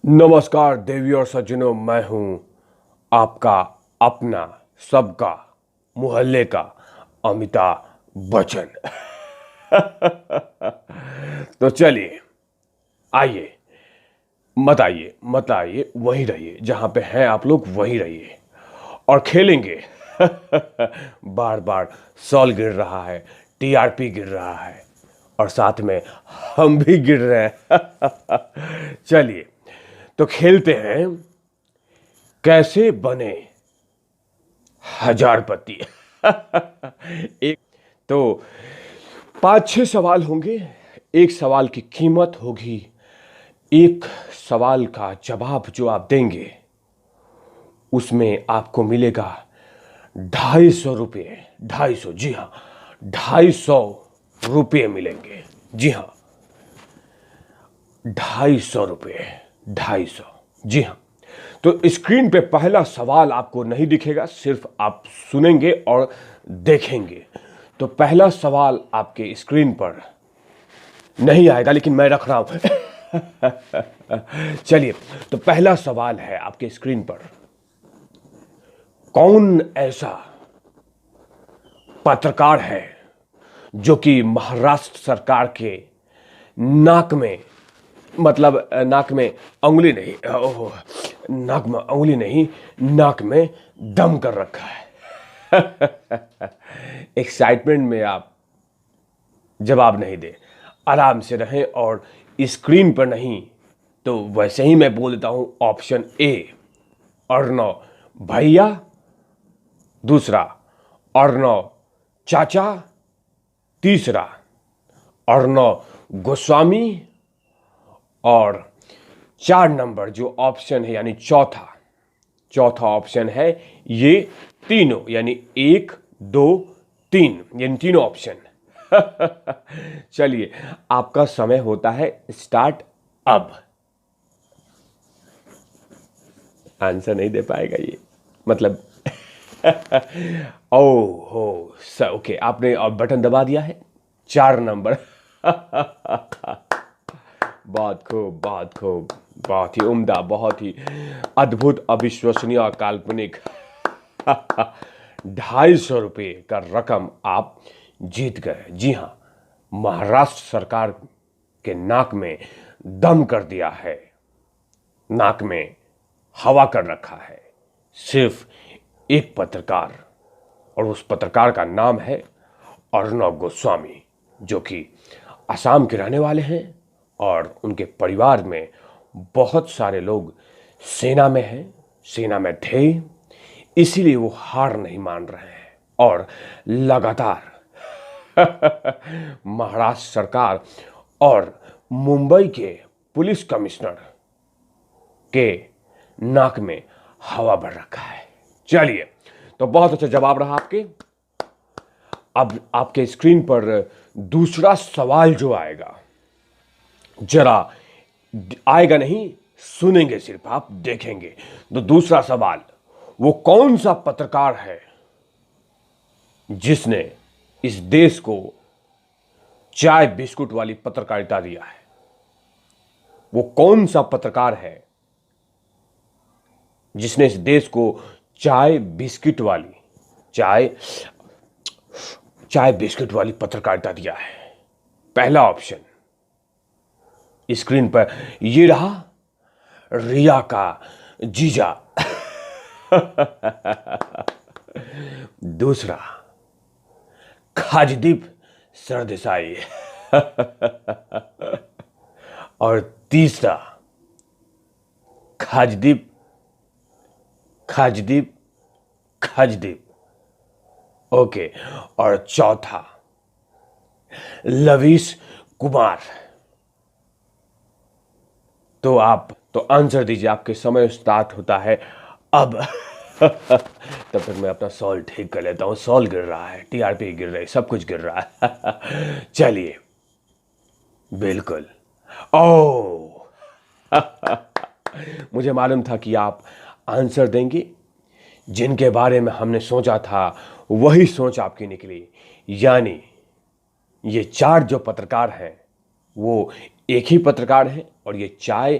नमस्कार देवी और सज्जनों, मैं हूं आपका अपना सबका मोहल्ले का अमिताभ बच्चन। तो चलिए, आइए, मत आइए, वहीं रहिए जहां पे हैं आप लोग, वहीं रहिए और खेलेंगे। बार बार सॉल गिर रहा है, टीआरपी गिर रहा है और साथ में हम भी गिर रहे हैं। चलिए, तो खेलते हैं कैसे बने हजारपति। एक तो 5-6 सवाल होंगे। एक सवाल की कीमत होगी, एक सवाल का जवाब जो आप देंगे उसमें आपको मिलेगा 250 रुपये। 250, जी हाँ, 250 रुपये मिलेंगे। जी हाँ, 250 रुपये, 250, जी हाँ। तो स्क्रीन पे पहला सवाल आपको नहीं दिखेगा, सिर्फ आप सुनेंगे और देखेंगे। तो पहला सवाल आपके स्क्रीन पर नहीं आएगा, लेकिन मैं रख रहा हूं। चलिए, तो पहला सवाल है आपके स्क्रीन पर, कौन ऐसा पत्रकार है जो कि महाराष्ट्र सरकार के नाक में, मतलब नाक में उंगली नहीं, ओह, नाक में उंगली नहीं, नाक में दम कर रखा है। एक्साइटमेंट में आप जवाब नहीं दे, आराम से रहें और स्क्रीन पर नहीं तो वैसे ही मैं बोल देता हूं। ऑप्शन ए अर्णव भैया, दूसरा अर्णव चाचा, तीसरा अर्णव गोस्वामी और 4 नंबर जो ऑप्शन है, यानी चौथा ऑप्शन है ये तीनों, यानी 1, 2, 3, यानी तीनों ऑप्शन। चलिए, आपका समय होता है स्टार्ट अब। आंसर नहीं दे पाएगा ये, मतलब। ओह हो ओके, आपने अब बटन दबा दिया है। 4 नंबर। बहुत खूब, बहुत खूब, बहुत ही उम्दा, बहुत ही अद्भुत, अविश्वसनीय और काल्पनिक। 250 रुपये का रकम आप जीत गए। जी हाँ, महाराष्ट्र सरकार के नाक में दम कर दिया है, नाक में हवा कर रखा है सिर्फ एक पत्रकार, और उस पत्रकार का नाम है अर्णव गोस्वामी, जो कि असम के रहने वाले हैं और उनके परिवार में बहुत सारे लोग सेना में हैं, सेना में थे, इसीलिए वो हार नहीं मान रहे हैं और लगातार महाराष्ट्र सरकार और मुंबई के पुलिस कमिश्नर के नाक में हवा भर रखा है। चलिए, तो बहुत अच्छा जवाब रहा आपके। अब आपके स्क्रीन पर दूसरा सवाल जो आएगा, जरा आएगा नहीं, सुनेंगे सिर्फ, आप देखेंगे। तो दूसरा सवाल, वो कौन सा पत्रकार है जिसने इस देश को चाय बिस्कुट वाली पत्रकारिता दिया है? वो कौन सा पत्रकार है जिसने इस देश को चाय बिस्किट वाली पत्रकारिता दिया है? पहला ऑप्शन स्क्रीन पर ये रहा, रिया का जीजा। दूसरा खाजदीप सरदेसाई। और तीसरा खाजदीप ओके, और चौथा लवीश कुमार। तो आप तो आंसर दीजिए, आपके समय स्टार्ट होता है अब। तब तक मैं अपना सॉल ठीक कर लेता हूं। सॉल गिर रहा है, टीआरपी गिर रही है, सब कुछ गिर रहा है। चलिए, बिल्कुल। ओ, मुझे मालूम था कि आप आंसर देंगे। जिनके बारे में हमने सोचा था वही सोच आपकी निकली, यानी ये 4 जो पत्रकार हैं वो एक ही पत्रकार है और ये चाय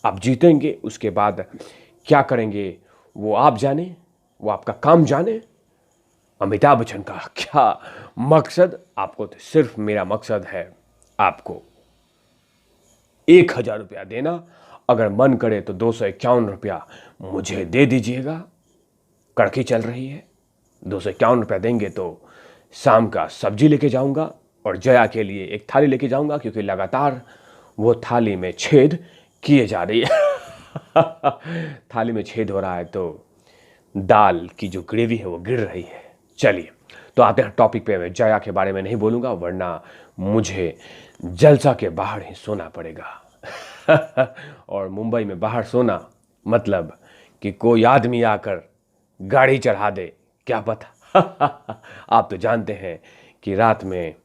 आप जीतेंगे, उसके बाद क्या करेंगे वो आप जाने, वो आपका काम जाने। अमिताभ बच्चन का क्या मकसद, आपको तो सिर्फ मेरा मकसद है आपको 1,000 रुपया देना। अगर मन करे तो 251 रुपया मुझे दे दीजिएगा। कड़की चल रही है, 251 रुपया देंगे तो शाम का सब्जी लेके जाऊंगा और जया के लिए एक थाली लेके जाऊंगा, क्योंकि लगातार वो थाली में छेद किए जा रही है। थाली में छेद हो रहा है तो दाल की जो ग्रेवी है वो गिर रही है। चलिए तो आते हैं टॉपिक पे। मैं जया के बारे में नहीं बोलूंगा, वरना मुझे जलसा के बाहर ही सोना पड़ेगा। और मुंबई में बाहर सोना मतलब कि कोई आदमी आकर गाड़ी चढ़ा दे, क्या पता। आप तो जानते हैं कि रात में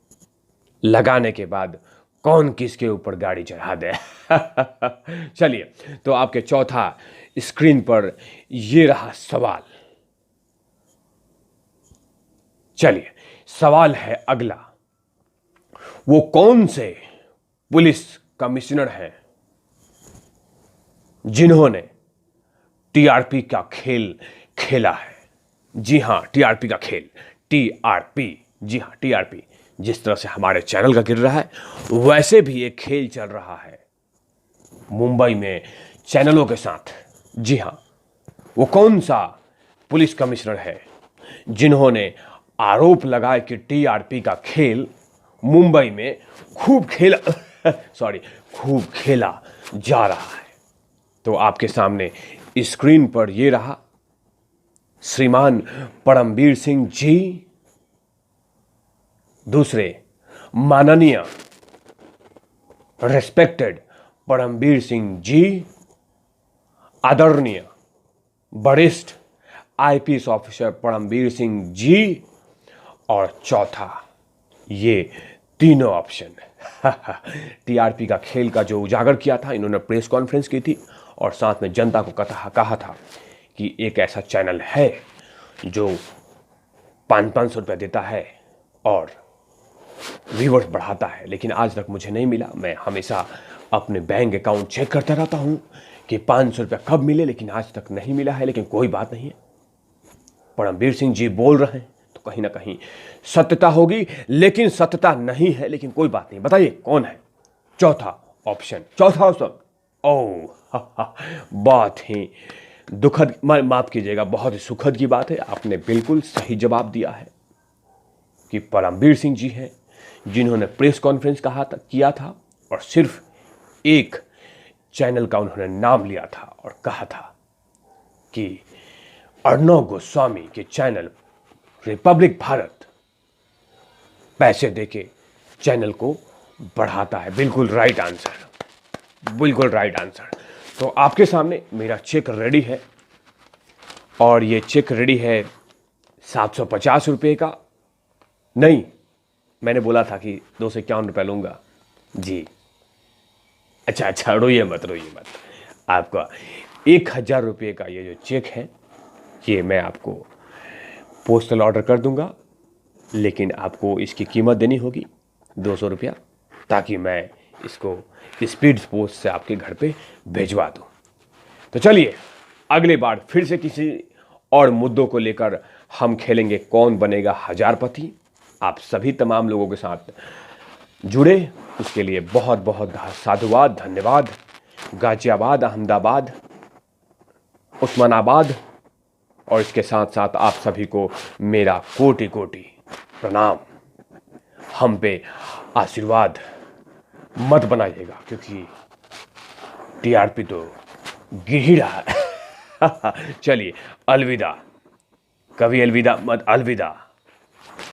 लगाने के बाद कौन किसके ऊपर गाड़ी चढ़ा दे। चलिए तो आपके चौथा स्क्रीन पर ये रहा सवाल। चलिए सवाल है अगला, वो कौन से पुलिस कमिश्नर हैं जिन्होंने टीआरपी का खेल खेला है? जी हां, टीआरपी का खेल, टीआरपी, जी हां टीआरपी। जिस तरह से हमारे चैनल का गिर रहा है वैसे भी एक खेल चल रहा है मुंबई में चैनलों के साथ। जी हां, वो कौन सा पुलिस कमिश्नर है जिन्होंने आरोप लगाए कि टीआरपी का खेल मुंबई में खूब खेला जा रहा है? तो आपके सामने स्क्रीन पर ये रहा, श्रीमान परमबीर सिंह जी, दूसरे माननीय रेस्पेक्टेड परमबीर सिंह जी, आदरणीय वरिष्ठ आईपीएस ऑफिसर परमबीर सिंह जी, और चौथा ये तीनों ऑप्शन। टीआरपी का खेल का जो उजागर किया था, इन्होंने प्रेस कॉन्फ्रेंस की थी और साथ में जनता को कहा था कि एक ऐसा चैनल है जो 500 रुपया देता है और व्यूअर्स बढ़ाता है, लेकिन आज तक मुझे नहीं मिला। मैं हमेशा अपने बैंक अकाउंट चेक करता रहता हूं कि 500 रुपया कब मिले, लेकिन आज तक नहीं मिला है। लेकिन कोई बात नहीं है, परमबीर सिंह जी बोल रहे हैं तो कहीं ना कहीं सत्यता होगी, लेकिन सत्यता नहीं है, लेकिन कोई बात नहीं। बताइए कौन है चौथा ऑप्शन? ओह, बहुत ही दुखद, माफ कीजिएगा, बहुत ही सुखद की बात है। आपने बिल्कुल सही जवाब दिया है कि परमबीर सिंह जी हैं जिन्होंने प्रेस कॉन्फ्रेंस किया था और सिर्फ एक चैनल का उन्होंने नाम लिया था और कहा था कि अर्णव गोस्वामी के चैनल रिपब्लिक भारत पैसे देके चैनल को बढ़ाता है। बिल्कुल राइट आंसर, बिल्कुल राइट आंसर। तो आपके सामने मेरा चेक रेडी है और ये चेक रेडी है 750 रुपये का। नहीं, मैंने बोला था कि 251 रुपये लूँगा जी। अच्छा, रोइए मत। आपका 1,000 रुपये का ये जो चेक है ये मैं आपको पोस्टल ऑर्डर कर दूंगा, लेकिन आपको इसकी कीमत देनी होगी 200 रुपया, ताकि मैं इसको स्पीड पोस्ट से आपके घर पे भिजवा दूं। तो चलिए अगली बार फिर से किसी और मुद्दों को लेकर हम खेलेंगे कौन बनेगा हजारपति। आप सभी तमाम लोगों के साथ जुड़े उसके लिए बहुत बहुत साधुवाद, धन्यवाद। गाजियाबाद, अहमदाबाद, उस्मानाबाद और इसके साथ साथ आप सभी को मेरा कोटि कोटि प्रणाम। हम पे आशीर्वाद मत बनाइएगा, क्योंकि टीआरपी तो गिर ही रहा है। चलिए अलविदा, कभी अलविदा मत, अलविदा।